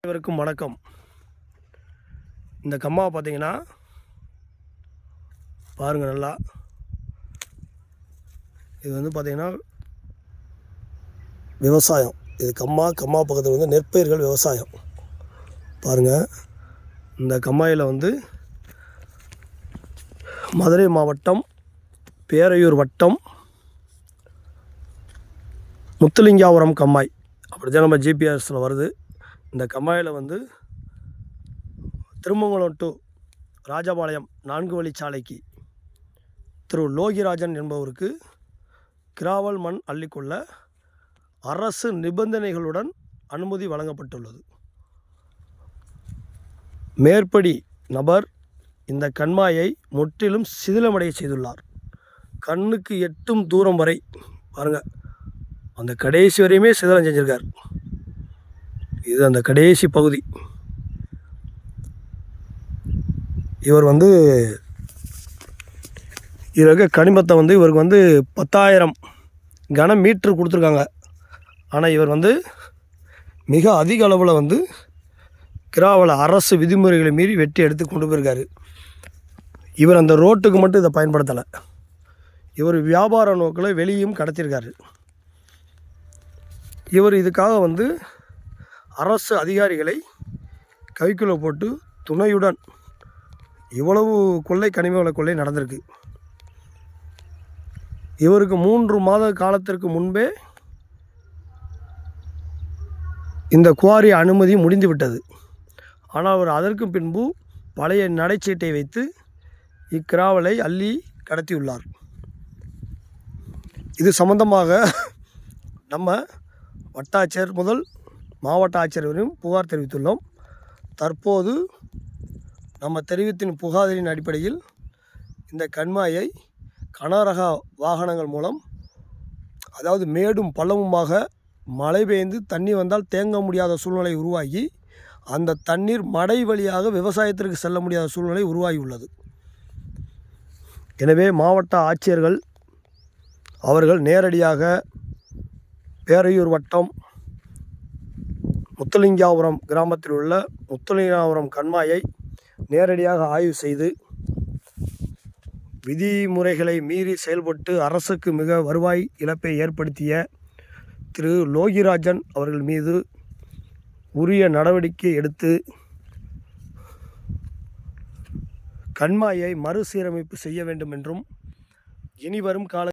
அனைவருக்கும் வணக்கம். இந்த கம்மாவை பார்த்தீங்கன்னா பாருங்கள் நல்லா. இது வந்து பார்த்திங்கன்னா விவசாயம். இது கம்மா பக்கத்தில் வந்து நெற்பயிர்கள் விவசாயம். பாருங்கள், இந்த கம்மாயில் வந்து மதுரை மாவட்டம் பேரையூர் வட்டம் முத்துலிங்காபுரம் கம்மாய் அப்படிதான் நம்ம ஜிபிஎஸில் வருது. இந்த கம்மாயில் வந்து திருமங்கலம் டு ராஜபாளையம் 4 வழிச்சாலைக்கு திரு லோகிராஜன் என்பவருக்கு கிராவல் மண் அள்ளிக்கொள்ள அரசு நிபந்தனைகளுடன் அனுமதி வழங்கப்பட்டுள்ளது. மேற்படி நபர் இந்த கண்மாயை முற்றிலும் சிதிலமடைய செய்துள்ளார். கண்ணுக்கு எட்டும் தூரம் வரை பாருங்கள், அந்த கடைசி வரையுமே சிதிலம் செஞ்சிருக்கார். இது அந்த கடைசி பகுதி. இவர் வந்து இருக்க கனிமத்தை வந்து இவருக்கு வந்து 10,000 கன மீட்ரு கொடுத்துருக்காங்க. ஆனால் இவர் வந்து மிக அதிக அளவில் வந்து கிராவல அரசு விதிமுறைகளை மீறி வெட்டி எடுத்து கொண்டு போயிருக்காரு. இவர் அந்த ரோட்டுக்கு மட்டும் இதை பயன்படுத்தலை, இவர் வியாபார நோக்கில் வெளியும் கடத்தியிருக்காரு. இவர் இதுக்காக வந்து அரசு அதிகாரிகளை கைக்குள்ளே போட்டு துணையுடன் இவ்வளவு கொள்ளை, கனிம கொள்ளை நடந்திருக்கு. இவருக்கு 3 மாத காலத்திற்கு முன்பே இந்த குவாரி அனுமதி முடிந்து விட்டது. ஆனால் அவர் அதற்கு பின்பு பழைய நடைச்சீட்டை வைத்து இக்கிராவலை அள்ளி கடத்தியுள்ளார். இது சம்பந்தமாக நம்ம வட்டாட்சியர் முதல் மாவட்ட ஆட்சியர் வரையும் புகார் தெரிவித்துள்ளோம். தற்போது நம்ம தெரிவித்தின் புகாரின் அடிப்படையில் இந்த கண்மாயை கனரக வாகனங்கள் மூலம், அதாவது மேடும் பள்ளமுமாக மழை பெய்ந்து தண்ணி வந்தால் தேங்க முடியாத சூழ்நிலை உருவாகி அந்த தண்ணீர் மடை வழியாக விவசாயத்திற்கு செல்ல முடியாத சூழ்நிலை உருவாகியுள்ளது. எனவே மாவட்ட ஆட்சியர்கள் அவர்கள் நேரடியாக பேரையூர் வட்டம் முத்துலிங்காபுரம் கிராமத்தில் உள்ள முத்துலிங்காபுரம் கண்மாயை நேரடியாக ஆய்வு செய்து விதிமுறைகளை மீறி செயல்பட்டு அரசுக்கு மிக வருவாய் இழப்பை ஏற்படுத்திய திரு லோகிராஜன் அவர்கள் மீது உரிய நடவடிக்கை எடுத்து கண்மாயை மறுசீரமைப்பு செய்ய வேண்டும் என்றும் இனிவரும் கால